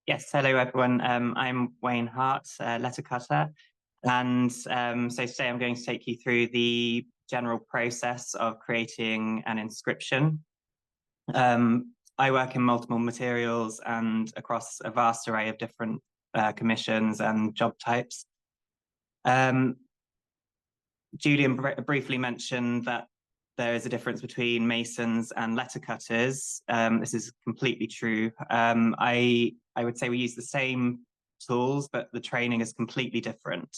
Yes, hello everyone. I'm Wayne Hart, letter cutter, and so today I'm going to take you through the general process of creating an inscription. I work in multiple materials and across a vast array of different commissions and job types. Julian briefly mentioned that there is a difference between masons and letter cutters. This is completely true. I would say we use the same tools, but the training is completely different.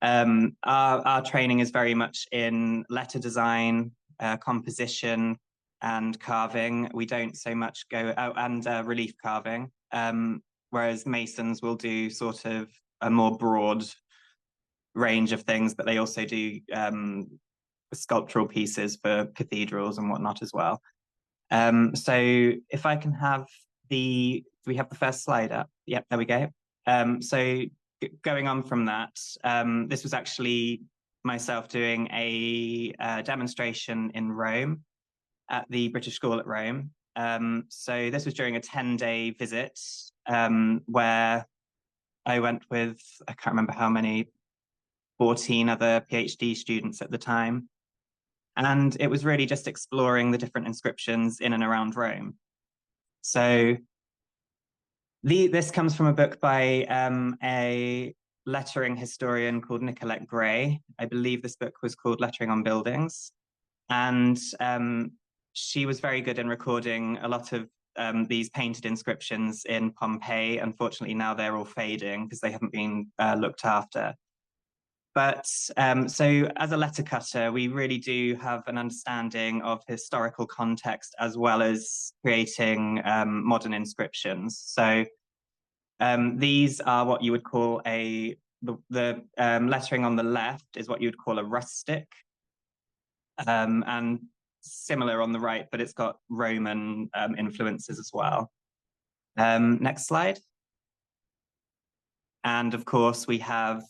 Our training is very much in letter design, composition, and carving. We don't so much go out and relief carving, whereas masons will do sort of a more broad range of things, but they also do sculptural pieces for cathedrals and whatnot as well. So if I can have do we have the first slide up? Yep, there we go. So going on from that, this was actually myself doing a demonstration in Rome at the British School at Rome. So this was during a 10-day visit where I went with, I can't remember how many, 14 other PhD students at the time. And it was really just exploring the different inscriptions in and around Rome. So this comes from a book by a lettering historian called Nicolette Gray. I believe this book was called Lettering on Buildings. And she was very good in recording a lot of these painted inscriptions in Pompeii. Unfortunately, now they're all fading because they haven't been looked after. But so as a letter cutter, we really do have an understanding of historical context as well as creating modern inscriptions. So these are what you would call the lettering on the left is what you would call a rustic, and similar on the right, but it's got Roman influences as well. Next slide. And of course, we have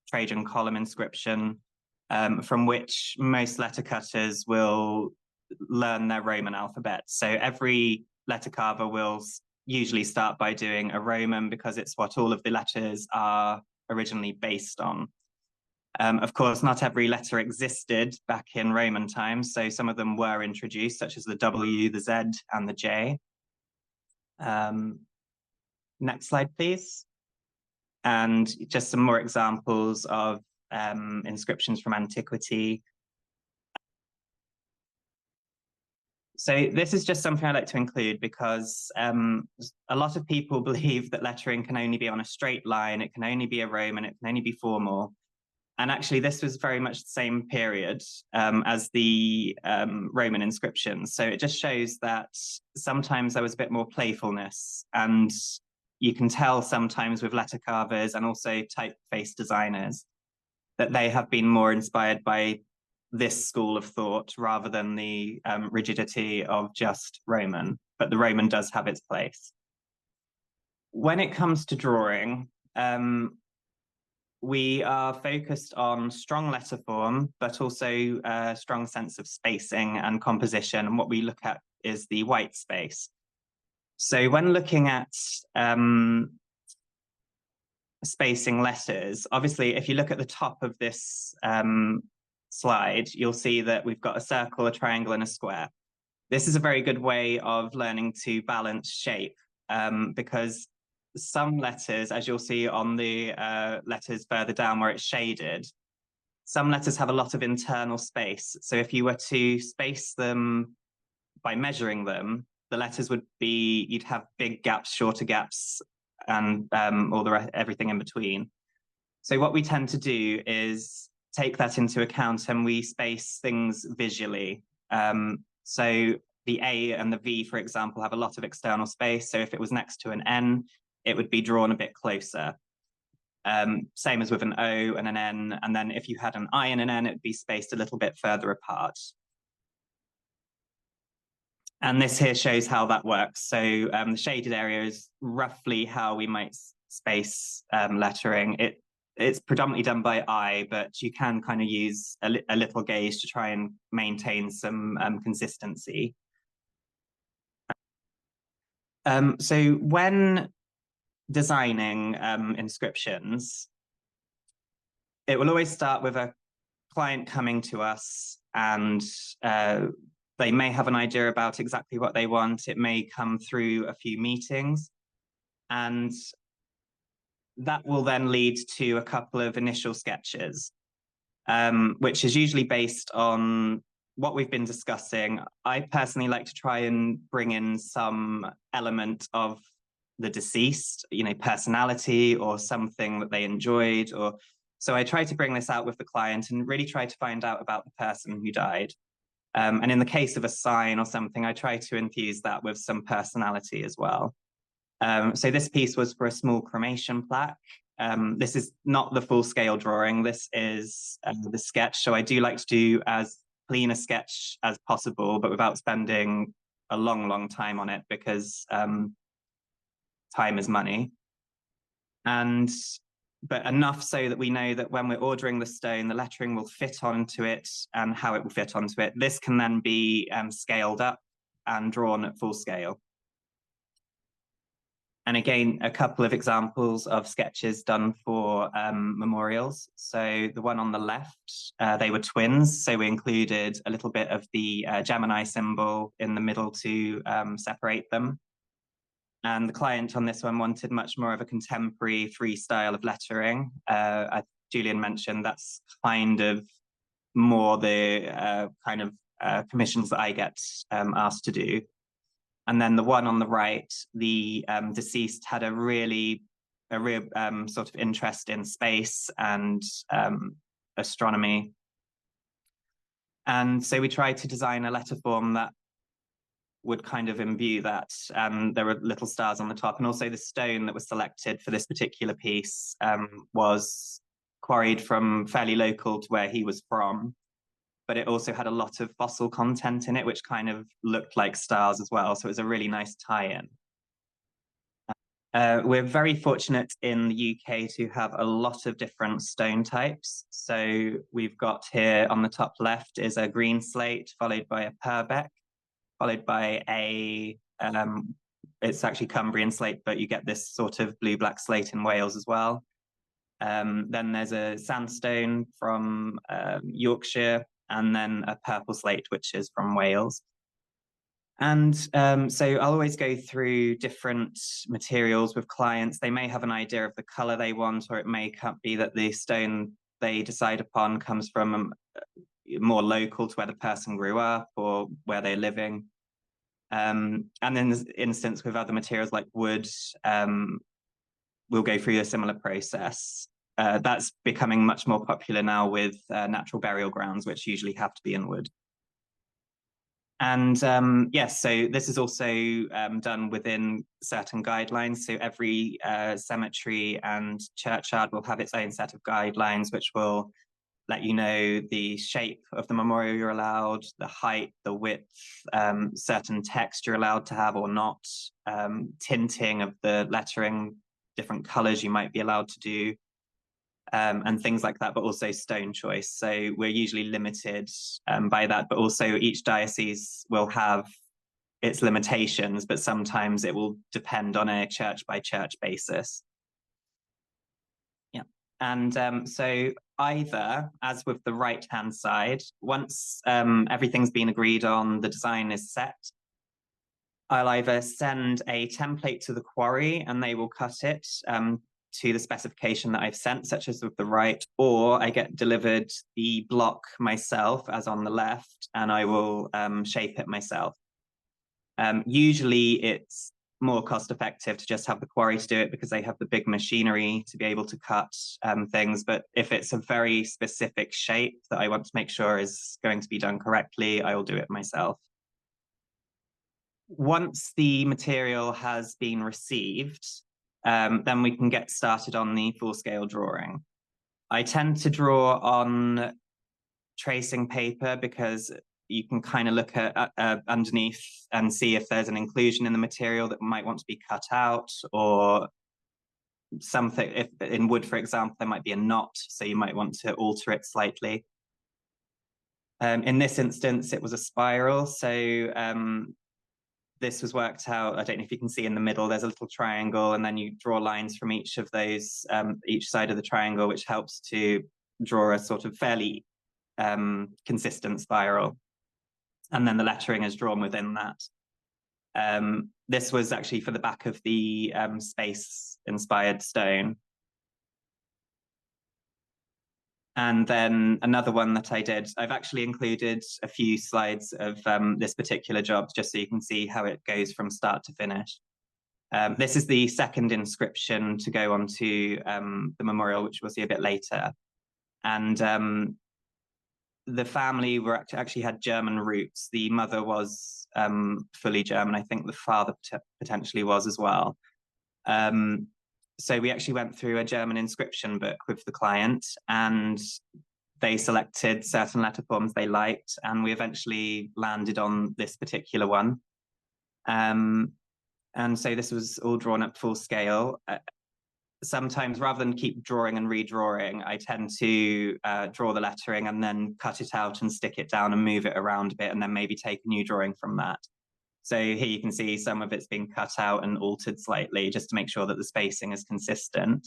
Trajan column inscription, from which most letter cutters will learn their Roman alphabet. So every letter carver will usually start by doing a Roman because it's what all of the letters are originally based on. Of course, not every letter existed back in Roman times, so some of them were introduced, such as the W, the Z, and the J. Next slide, please. And just some more examples of inscriptions from antiquity. So this is just something I like to include because a lot of people believe that lettering can only be on a straight line, it can only be a Roman, it can only be formal. And actually this was very much the same period as the Roman inscriptions. So it just shows that sometimes there was a bit more playfulness, and you can tell sometimes with letter carvers and also typeface designers that they have been more inspired by this school of thought rather than the rigidity of just Roman, but the Roman does have its place. When it comes to drawing, we are focused on strong letter form, but also a strong sense of spacing and composition. And what we look at is the white space. So when looking at spacing letters, obviously, if you look at the top of this slide, you'll see that we've got a circle, a triangle, and a square. This is a very good way of learning to balance shape because some letters, as you'll see on the letters further down where it's shaded, some letters have a lot of internal space. So if you were to space them by measuring them, the letters would be, you'd have big gaps, shorter gaps, and all the everything in between. So what we tend to do is take that into account and we space things visually. So the A and the V, for example, have a lot of external space. So if it was next to an N, it would be drawn a bit closer. Same as with an O and an N. And then if you had an I and an N, it would be spaced a little bit further apart. And this here shows how that works. So the shaded area is roughly how we might space lettering. It's predominantly done by eye, but you can kind of use a little gauge to try and maintain some consistency. So when designing inscriptions, it will always start with a client coming to us, and they may have an idea about exactly what they want. It may come through a few meetings, and that will then lead to a couple of initial sketches, which is usually based on what we've been discussing. I personally like to try and bring in some element of the deceased, personality or something that they enjoyed, or so I try to bring this out with the client and really try to find out about the person who died. And in the case of a sign or something, I try to infuse that with some personality as well. So this piece was for a small cremation plaque. This is not the full scale drawing. This is the sketch. So I do like to do as clean a sketch as possible, but without spending a long time on it, because time is money. But enough so that we know that when we're ordering the stone, the lettering will fit onto it and how it will fit onto it. This can then be scaled up and drawn at full scale. And again, a couple of examples of sketches done for memorials. So the one on the left, they were twins. So we included a little bit of the Gemini symbol in the middle to separate them. And the client on this one wanted much more of a contemporary free style of lettering. As Julian mentioned, that's kind of more the commissions that I get asked to do. And then the one on the right, the deceased had a real sort of interest in space and astronomy. And so we tried to design a letter form that would kind of imbue that. There were little stars on the top, and also the stone that was selected for this particular piece was quarried from fairly local to where he was from, but it also had a lot of fossil content in it, which kind of looked like stars as well. So it was a really nice tie-in. We're very fortunate in the UK to have a lot of different stone types. So we've got here on the top left is a green slate, followed by a purbeck, followed by it's actually Cumbrian slate, but you get this sort of blue-black slate in Wales as well. Then there's a sandstone from Yorkshire, and then a purple slate, which is from Wales. And so I'll always go through different materials with clients. They may have an idea of the color they want, or it may be that the stone they decide upon comes from more local to where the person grew up or where they're living. And in this instance with other materials like wood, we'll go through a similar process. That's becoming much more popular now with natural burial grounds, which usually have to be in wood. And yes, so this is also done within certain guidelines. So every cemetery and churchyard will have its own set of guidelines, which will let you know the shape of the memorial you're allowed, the height, the width, certain text you're allowed to have or not, tinting of the lettering, different colors you might be allowed to do, and things like that, but also stone choice. So we're usually limited by that, but also each diocese will have its limitations, but sometimes it will depend on a church by church basis. Yeah. And so either, as with the right-hand side, once everything's been agreed on, the design is set, I'll either send a template to the quarry and they will cut it to the specification that I've sent, such as with the right, or I get delivered the block myself, as on the left, and I will shape it myself. Usually it's more cost effective to just have the quarry to do it because they have the big machinery to be able to cut things. But if it's a very specific shape that I want to make sure is going to be done correctly, I will do it myself. Once the material has been received, then we can get started on the full-scale drawing. I tend to draw on tracing paper because you can kind of look at underneath and see if there's an inclusion in the material that might want to be cut out, or something. If in wood, for example, there might be a knot, so you might want to alter it slightly. In this instance, it was a spiral, so this was worked out. I don't know if you can see in the middle, there's a little triangle, and then you draw lines from each of those, each side of the triangle, which helps to draw a sort of fairly consistent spiral. And then the lettering is drawn within that. This was actually for the back of the space-inspired stone. And then another one that I did, I've actually included a few slides of this particular job, just so you can see how it goes from start to finish. This is the second inscription to go onto the memorial, which we'll see a bit later. And the family were actually had German roots. The mother was fully German. I think the father potentially was as well. So we actually went through a German inscription book with the client, and they selected certain letter forms they liked, and we eventually landed on this particular one. And so this was all drawn up full scale. Sometimes, rather than keep drawing and redrawing, I tend to draw the lettering and then cut it out and stick it down and move it around a bit, and then maybe take a new drawing from that. So here you can see some of it's been cut out and altered slightly, just to make sure that the spacing is consistent.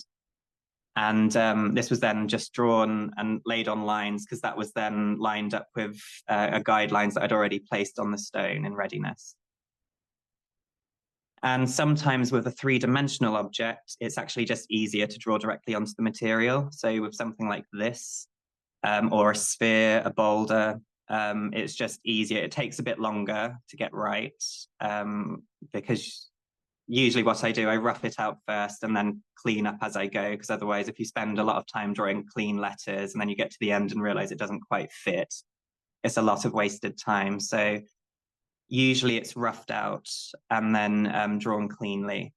And this was then just drawn and laid on lines, because that was then lined up with guidelines that I'd already placed on the stone in readiness. And sometimes with a three-dimensional object, it's actually just easier to draw directly onto the material. So with something like this, or a sphere, a boulder, it's just easier. It takes a bit longer to get right, because usually what I do, I rough it out first and then clean up as I go, because otherwise if you spend a lot of time drawing clean letters and then you get to the end and realize it doesn't quite fit, it's a lot of wasted time. So usually it's roughed out and then drawn cleanly.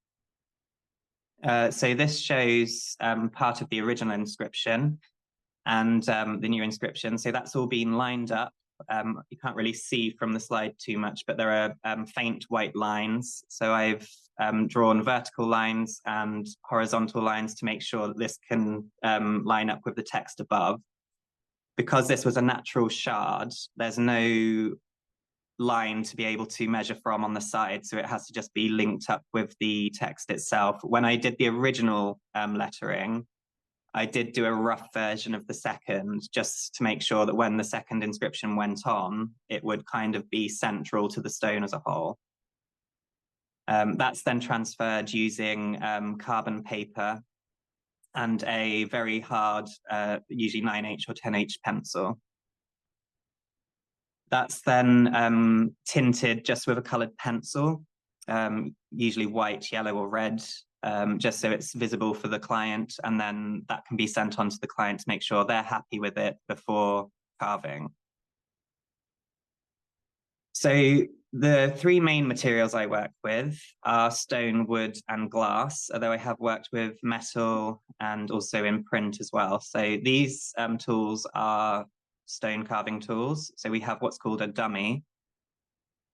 So this shows part of the original inscription and the new inscription. So that's all been lined up. You can't really see from the slide too much, but there are faint white lines. So I've drawn vertical lines and horizontal lines to make sure that this can line up with the text above. Because this was a natural shard, there's no line to be able to measure from on the side, so it has to just be linked up with the text itself. When I did the original lettering, I did do a rough version of the second, just to make sure that when the second inscription went on, it would kind of be central to the stone as a whole. That's then transferred using carbon paper and a very hard, usually 9H or 10H pencil. That's then tinted just with a colored pencil, usually white, yellow, or red, just so it's visible for the client, and then that can be sent on to the client to make sure they're happy with it before carving. So the three main materials I work with are stone, wood, and glass, although I have worked with metal and also in print as well. So these tools are stone carving tools. So we have what's called a dummy.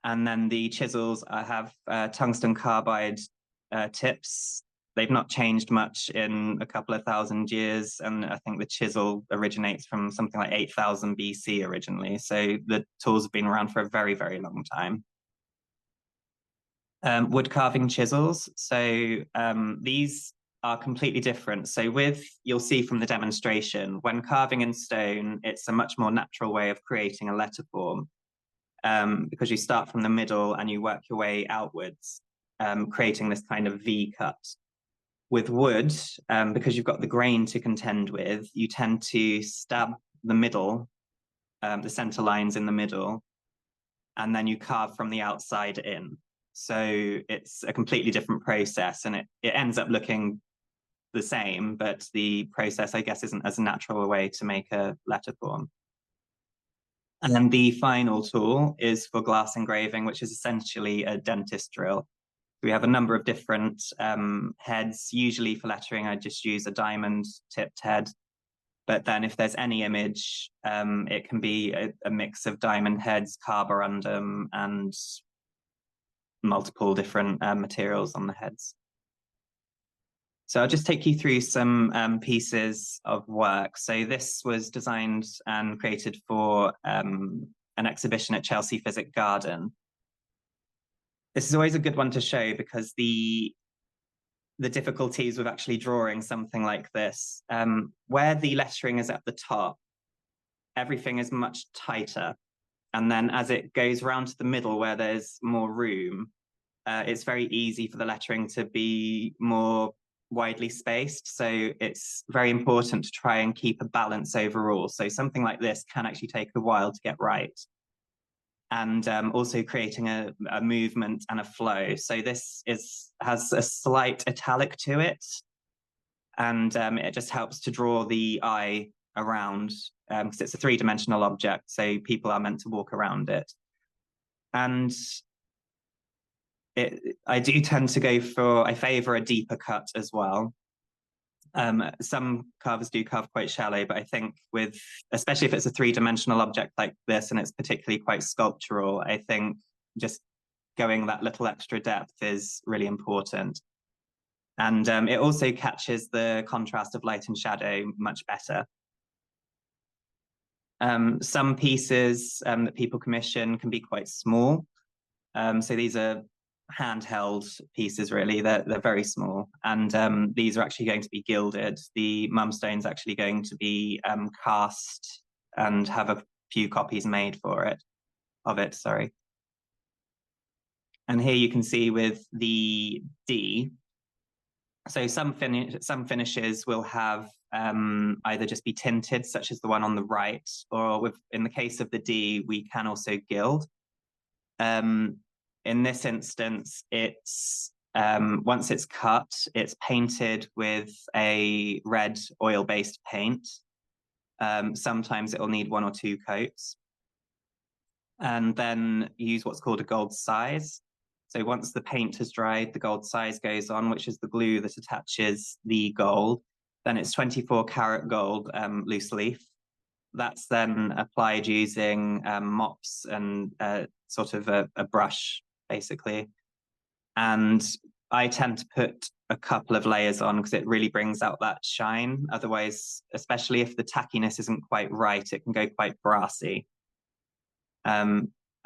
And then the chisels have tungsten carbide tips. They've not changed much in a couple of thousand years. And I think the chisel originates from something like 8,000 BC originally. So the tools have been around for a very, very long time. Wood carving chisels. So these are completely different. So you'll see from the demonstration, when carving in stone, it's a much more natural way of creating a letter form, because you start from the middle and you work your way outwards, creating this kind of V cut. With wood, because you've got the grain to contend with, you tend to stab the middle, the center lines in the middle, and then you carve from the outside in. So it's a completely different process, and it ends up looking the same, but the process, I guess, isn't as natural a way to make a letter form. And then the final tool is for glass engraving, which is essentially a dentist drill. We have a number of different heads. Usually for lettering, I just use a diamond tipped head. But then if there's any image, it can be a mix of diamond heads, carborundum, and multiple different materials on the heads. So I'll just take you through some pieces of work. So this was designed and created for an exhibition at Chelsea Physic Garden. this is always a good one to show because the difficulties with actually drawing something like this, where the lettering is at the top, everything is much tighter. And then as it goes around to the middle where there's more room, it's very easy for the lettering to be more widely spaced. So it's very important to try and keep a balance overall. So something like this can actually take a while to get right. And also creating a movement and a flow. So this has a slight italic to it. And it just helps to draw the eye around because it's a three-dimensional object. So people are meant to walk around it. And I do tend to go for, I favor a deeper cut as well. Some carvers do carve quite shallow, but I think with, especially if it's a three-dimensional object like this and it's particularly quite sculptural, I think just going that little extra depth is really important. And it also catches the contrast of light and shadow much better. Some pieces that people commission can be quite small. So these are handheld pieces, really. They're very small, and these are actually going to be gilded. The mumstone's actually going to be cast and have a few copies made of it. Sorry. And here you can see with the D. So some finishes will have either just be tinted, such as the one on the right, or in the case of the D, we can also gild. In this instance, it's once it's cut, it's painted with a red oil-based paint. Sometimes it will need 1 or 2 coats. And then use what's called a gold size. So once the paint has dried, the gold size goes on, which is the glue that attaches the gold. Then it's 24 karat gold loose leaf. That's then applied using mops and sort of a brush, basically. And I tend to put a couple of layers on because it really brings out that shine. Otherwise, especially if the tackiness isn't quite right, it can go quite brassy.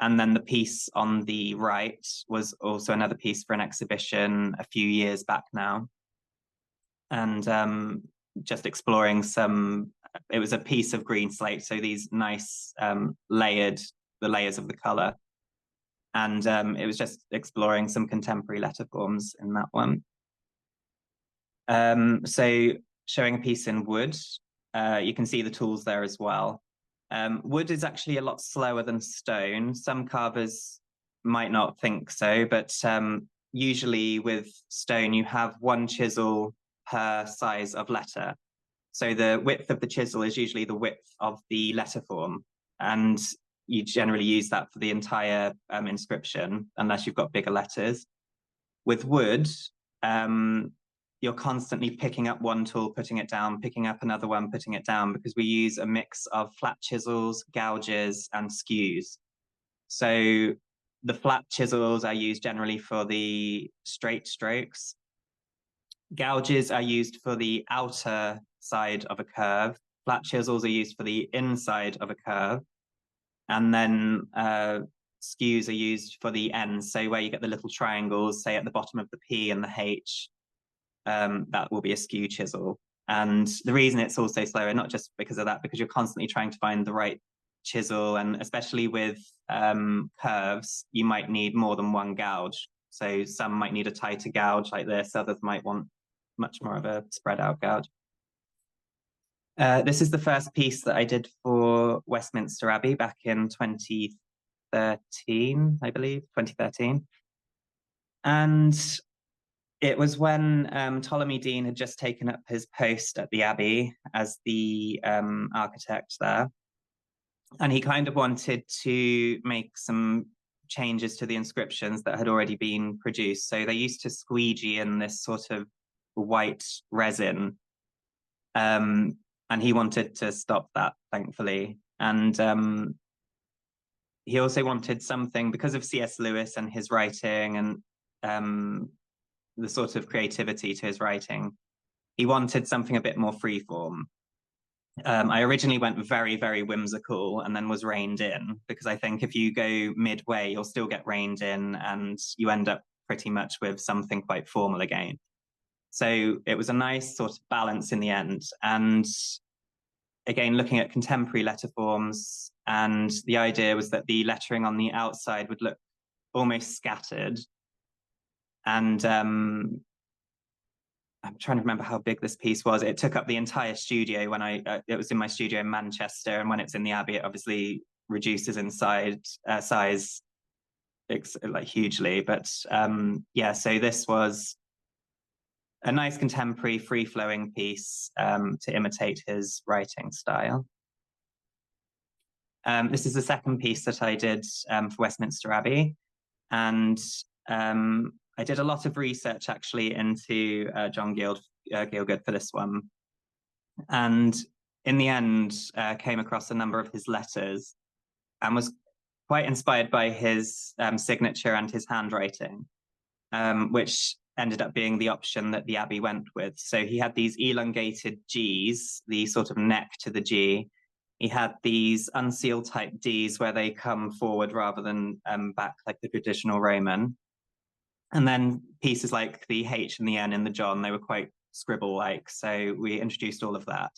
And then the piece on the right was also another piece for an exhibition a few years back now. And just exploring it was a piece of green slate, so these nice the layers of the color. And it was just exploring some contemporary letter forms in that one. So showing a piece in wood, you can see the tools there as well. Wood is actually a lot slower than stone. Some carvers might not think so, but usually with stone, you have 1 chisel per size of letter. So the width of the chisel is usually the width of the letter form. And you generally use that for the entire inscription, unless you've got bigger letters. With wood, you're constantly picking up one tool, putting it down, picking up another one, putting it down, because we use a mix of flat chisels, gouges, and skews. So the flat chisels are used generally for the straight strokes. Gouges are used for the outer side of a curve. Flat chisels are used for the inside of a curve. And then skews are used for the ends. So where you get the little triangles, say at the bottom of the P and the H, that will be a skew chisel. And the reason it's also slower, not just because of that, because you're constantly trying to find the right chisel, and especially with curves, you might need more than 1 gouge. So some might need a tighter gouge like this, others might want much more of a spread out gouge. This is the first piece that I did for Westminster Abbey back in 2013, I believe, 2013. And it was when Ptolemy Dean had just taken up his post at the Abbey as the architect there. And he kind of wanted to make some changes to the inscriptions that had already been produced. So they used to squeegee in this sort of white resin. And he wanted to stop that, thankfully. And he also wanted something, because of C.S. Lewis and his writing and the sort of creativity to his writing, he wanted something a bit more freeform. I originally went very, very whimsical and then was reined in, because I think if you go midway, you'll still get reined in and you end up pretty much with something quite formal again. So it was a nice sort of balance in the end. And again, looking at contemporary letter forms, and the idea was that the lettering on the outside would look almost scattered. And I'm trying to remember how big this piece was. It took up the entire studio when it was in my studio in Manchester, and when it's in the Abbey, it obviously reduces in size like hugely. But yeah, so this was a nice contemporary free-flowing piece to imitate his writing style. This is the second piece that I did for Westminster Abbey, and I did a lot of research actually into John Gielgud for this one, and in the end came across a number of his letters and was quite inspired by his signature and his handwriting, which ended up being the option that the Abbey went with. So he had these elongated Gs, the sort of neck to the G. He had these unsealed type Ds where they come forward rather than back like the traditional Roman. And then pieces like the H and the N in the John, they were quite scribble-like. So we introduced all of that.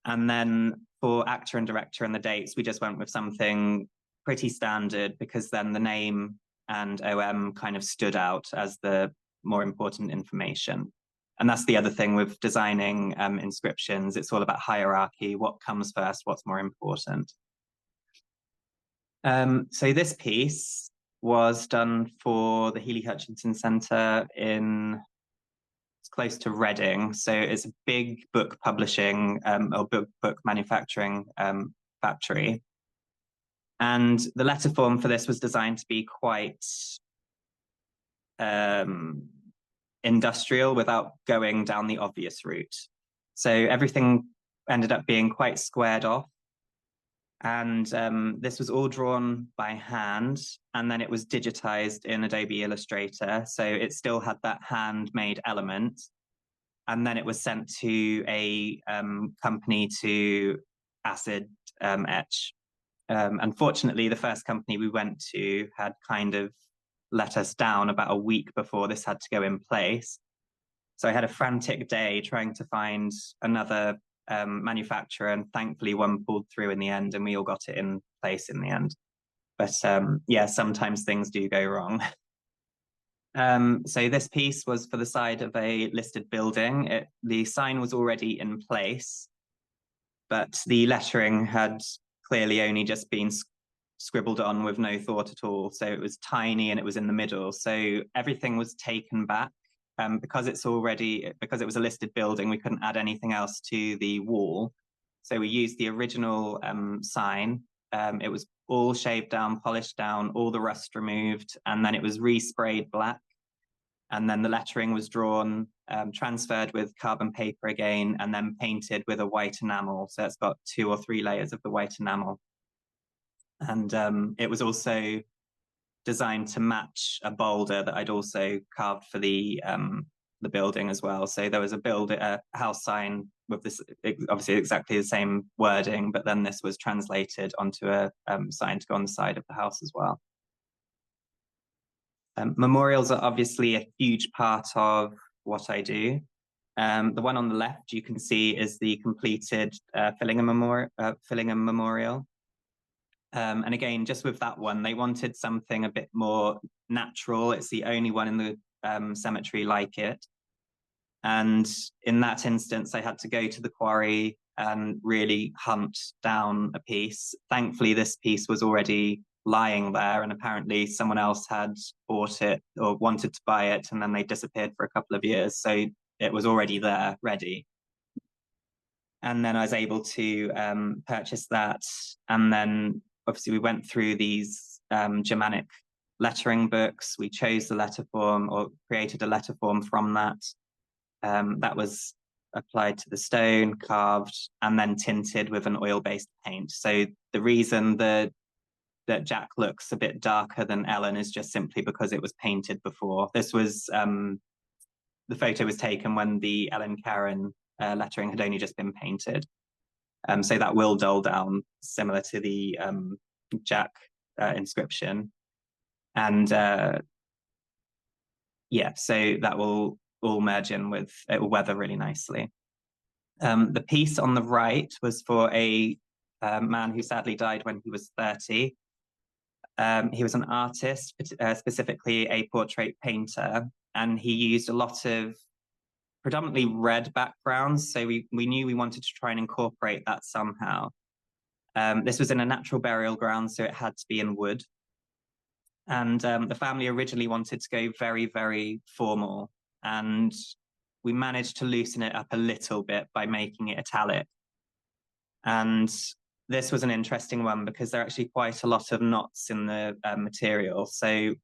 And then for actor and director and the dates, we just went with something pretty standard, because then the name and OM kind of stood out as the more important information. And that's the other thing with designing inscriptions. It's all about hierarchy, what comes first, what's more important. So this piece was done for the Healy Hutchinson Centre it's close to Reading. So it's a big book publishing or book manufacturing factory. And the letter form for this was designed to be quite industrial without going down the obvious route. So everything ended up being quite squared off. And this was all drawn by hand, and then it was digitized in Adobe Illustrator. So it still had that handmade element. And then it was sent to a company to acid etch. Unfortunately, the first company we went to had kind of let us down about a week before this had to go in place. So I had a frantic day trying to find another manufacturer, and thankfully one pulled through in the end, and we all got it in place in the end. But yeah, sometimes things do go wrong. So this piece was for the side of a listed building. The sign was already in place, but the lettering had clearly only just been scribbled on with no thought at all. So it was tiny and it was in the middle. So everything was taken back. Because it was a listed building, we couldn't add anything else to the wall. So we used the original sign. It was all shaved down, polished down, all the rust removed, and then it was resprayed black. And then the lettering was drawn, transferred with carbon paper again, and then painted with a white enamel. So it's got 2 or 3 layers of the white enamel. And it was also designed to match a boulder that I'd also carved for the building as well. So there was a house sign with this, obviously exactly the same wording, but then this was translated onto a sign to go on the side of the house as well. Memorials are obviously a huge part of what I do. The one on the left you can see is the completed Fillingham Memorial. And again, just with that one, they wanted something a bit more natural. It's the only one in the cemetery like it. And in that instance, I had to go to the quarry and really hunt down a piece. Thankfully, this piece was already lying there, and apparently someone else had bought it or wanted to buy it, and then they disappeared for a couple of years. So it was already there, ready. And then I was able to purchase that. And then obviously we went through these Germanic lettering books. We chose the letter form, or created a letter form from that. That was applied to the stone, carved, and then tinted with an oil-based paint. So the reason that Jack looks a bit darker than Ellen is just simply because it was painted before. This was, the photo was taken when the Ellen Karen lettering had only just been painted. So that will dull down, similar to the Jack inscription. And yeah, so that will all merge in with, it will weather really nicely. The piece on the right was for a man who sadly died when he was 30. He was an artist, specifically a portrait painter, and he used a lot of predominantly red backgrounds. So we knew we wanted to try and incorporate that somehow. This was in a natural burial ground, so it had to be in wood. And the family originally wanted to go very, very formal. And we managed to loosen it up a little bit by making it italic. And this was an interesting one because there are actually quite a lot of knots in the material. So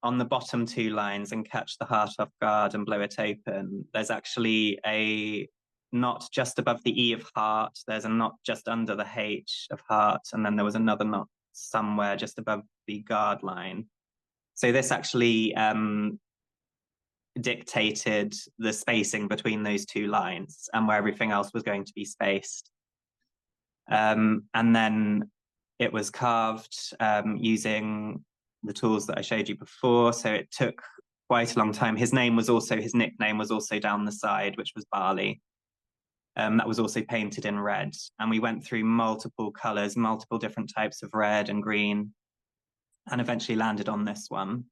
on the bottom two lines, and catch the heart off guard and blow it open, there's actually a knot just above the E of heart. There's a knot just under the H of heart. And then there was another knot somewhere just above the guard line. So this actually dictated the spacing between those two lines and where everything else was going to be spaced. And then it was carved using the tools that I showed you before. So it took quite a long time. His nickname was also down the side, which was barley. That was also painted in red. And we went through multiple colors, multiple different types of red and green, and eventually landed on this one.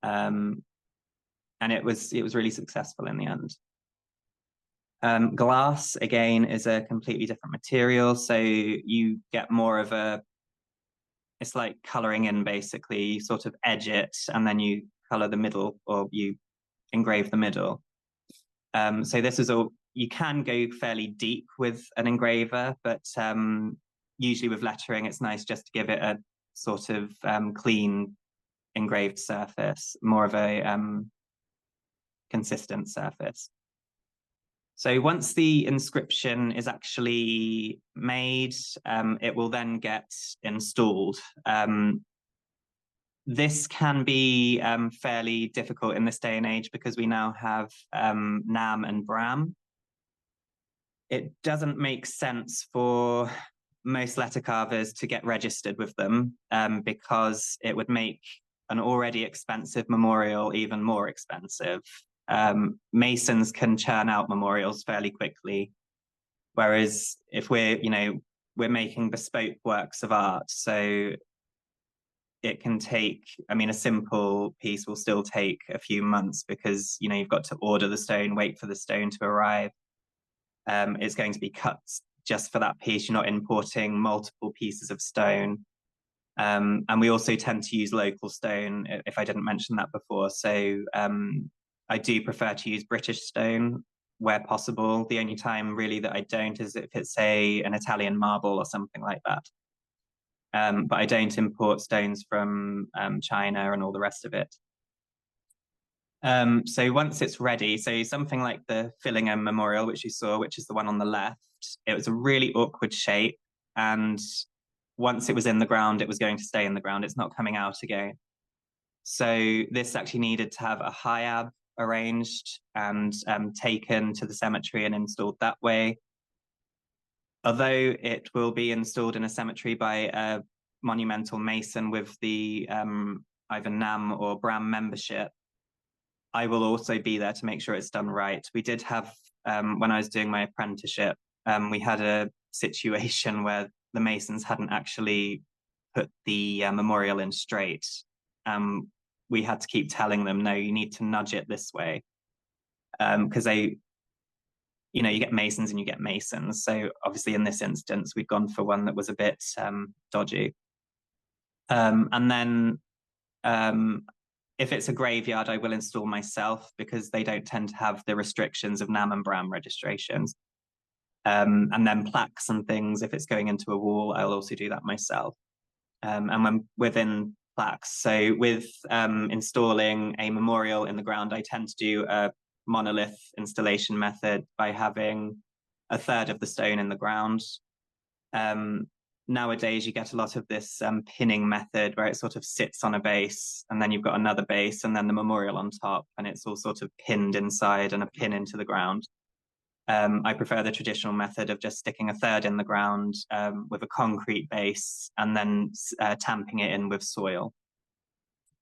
And it was really successful in the end. Glass, again, is a completely different material. So you get more of it's like coloring in, basically. You sort of edge it and then you color the middle, or you engrave the middle. So this is all, you can go fairly deep with an engraver, but usually with lettering, it's nice just to give it a sort of clean engraved surface, more of a consistent surface. So once the inscription is actually made, it will then get installed. This can be fairly difficult in this day and age because we now have NAM and BRAM. It doesn't make sense for most letter carvers to get registered with them because it would make an already expensive memorial even more expensive. Masons can churn out memorials fairly quickly, whereas if we're making bespoke works of art, so it can take, a simple piece will still take a few months because you've got to order the stone, wait for the stone to arrive. It's going to be cut just for that piece. You're not importing multiple pieces of stone. And we also tend to use local stone, if I didn't mention that before. So I do prefer to use British stone where possible. The only time really that I don't is if it's an Italian marble or something like that. But I don't import stones from China and all the rest of it. So once it's ready, so something like the Fillingham Memorial, which you saw, which is the one on the left, it was a really awkward shape. And once it was in the ground, it was going to stay in the ground. It's not coming out again. So this actually needed to have a hiab arranged and taken to the cemetery and installed that way. Although it will be installed in a cemetery by a monumental mason with the either NAM or BRAM membership, I will also be there to make sure it's done right. We did have, when I was doing my apprenticeship, we had a situation where the masons hadn't actually put the memorial in straight. We had to keep telling them, no, you need to nudge it this way. Because they, you get masons and you get masons. So obviously in this instance, we'd gone for one that was a bit dodgy. And then if it's a graveyard, I will install myself because they don't tend to have the restrictions of NAM and BRAM registrations. And then plaques and things, if it's going into a wall, I'll also do that myself. And when within plaques, so with installing a memorial in the ground, I tend to do a monolith installation method by having a third of the stone in the ground. Nowadays, you get a lot of this pinning method where it sort of sits on a base and then you've got another base and then the memorial on top, and it's all sort of pinned inside and a pin into the ground. I prefer the traditional method of just sticking a third in the ground with a concrete base and then tamping it in with soil.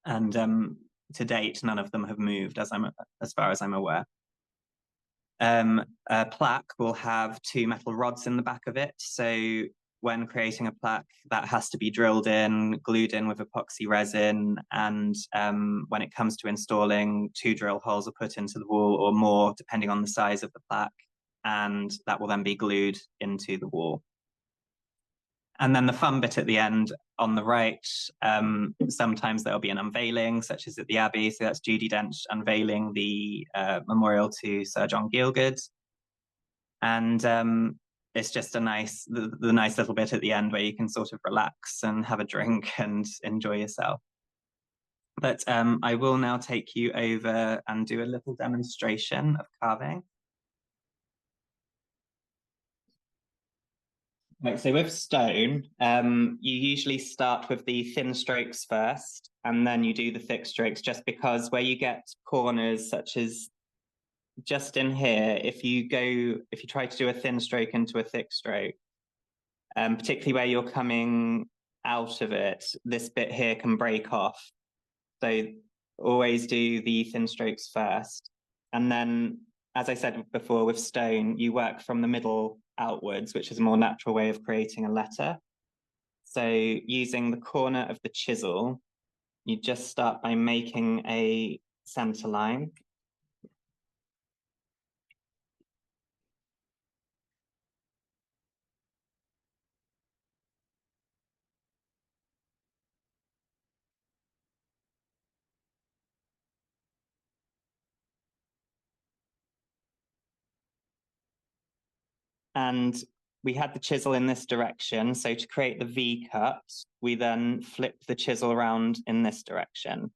And to date, none of them have moved, as far as I'm aware. A plaque will have two metal rods in the back of it. So when creating a plaque, that has to be drilled in, glued in with epoxy resin. And when it comes to installing, two drill holes are put into the wall or more, depending on the size of the plaque. And that will then be glued into the wall. And then the fun bit at the end on the right, sometimes there'll be an unveiling, such as at the Abbey. So that's Judi Dench unveiling the memorial to Sir John Gielgud. And it's just the nice little bit at the end where you can sort of relax and have a drink and enjoy yourself. But I will now take you over and do a little demonstration of carving. Right, so with stone, you usually start with the thin strokes first, and then you do the thick strokes, just because where you get corners such as just in here, if you try to do a thin stroke into a thick stroke, particularly where you're coming out of it, this bit here can break off. So always do the thin strokes first. And then, as I said before, with stone, you work from the middle outwards, which is a more natural way of creating a letter. So using the corner of the chisel, you just start by making a center line. And we had the chisel in this direction. So to create the V cut, we then flip the chisel around in this direction.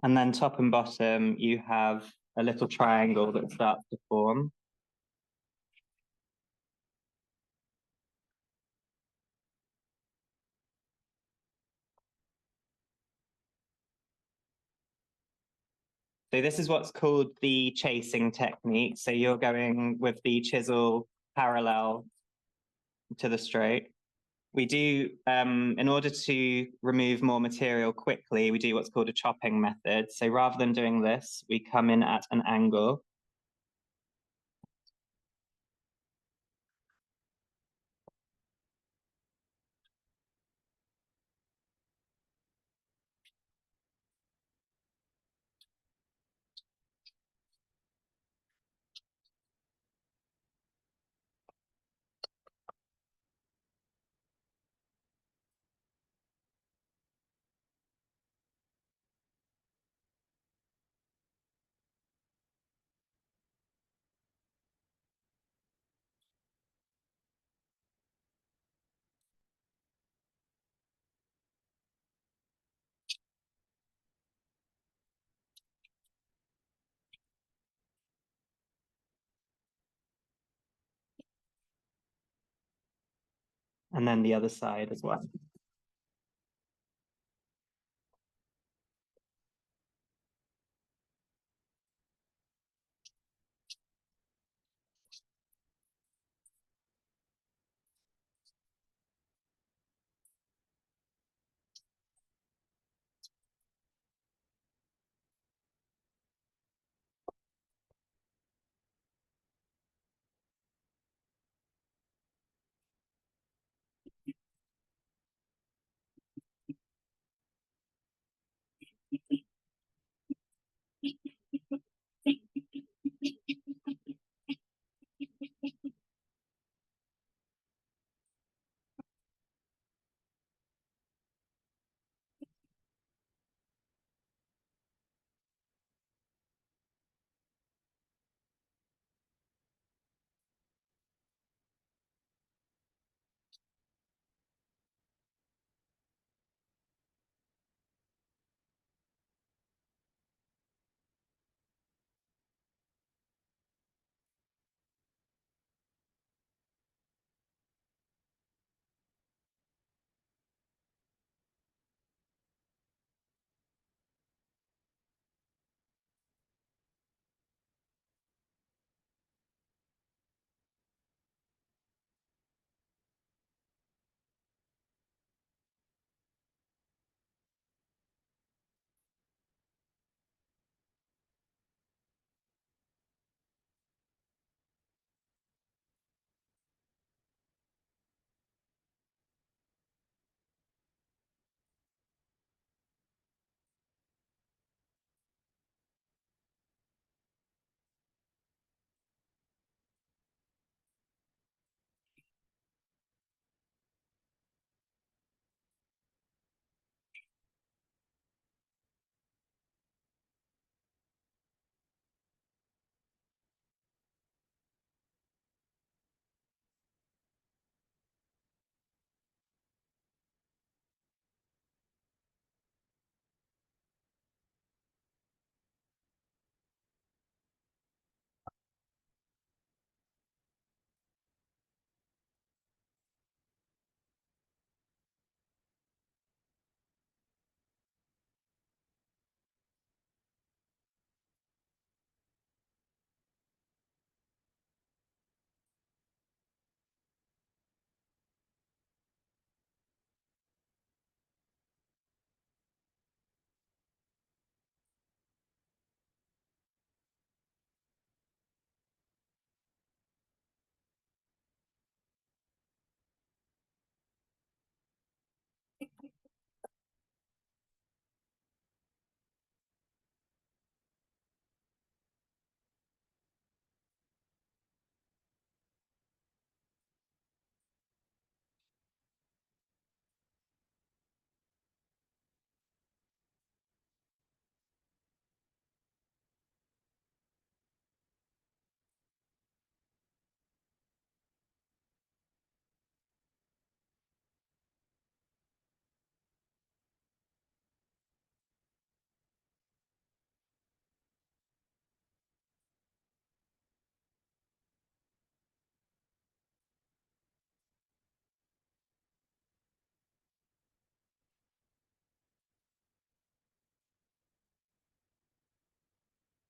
And then top and bottom, you have a little triangle that starts to form. So this is what's called the chasing technique. So you're going with the chisel parallel to the stroke. We do, in order to remove more material quickly, we do what's called a chopping method. So rather than doing this, we come in at an angle. And then the other side as well.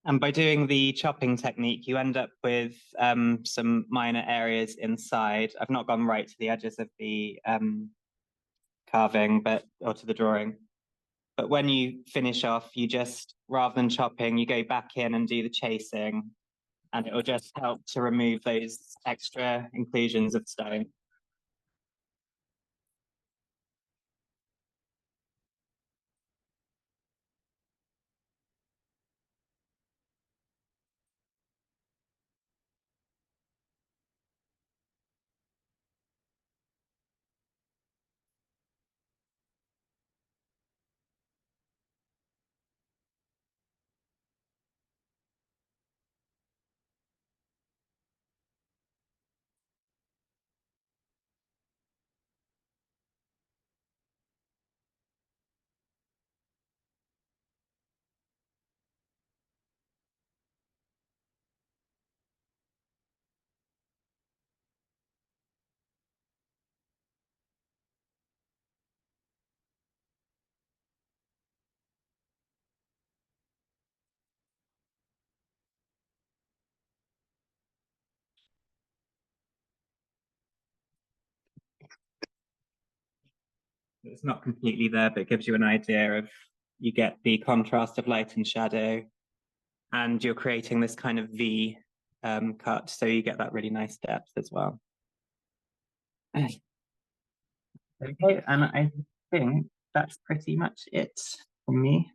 And by doing the chopping technique, you end up with some minor areas inside. I've not gone right to the edges of the carving, or to the drawing. But when you finish off, you just, rather than chopping, you go back in and do the chasing, and it will just help to remove those extra inclusions of stone. It's not completely there, but it gives you an idea of, you get the contrast of light and shadow, and you're creating this kind of V cut, so you get that really nice depth as well. Okay, and I think that's pretty much it from me.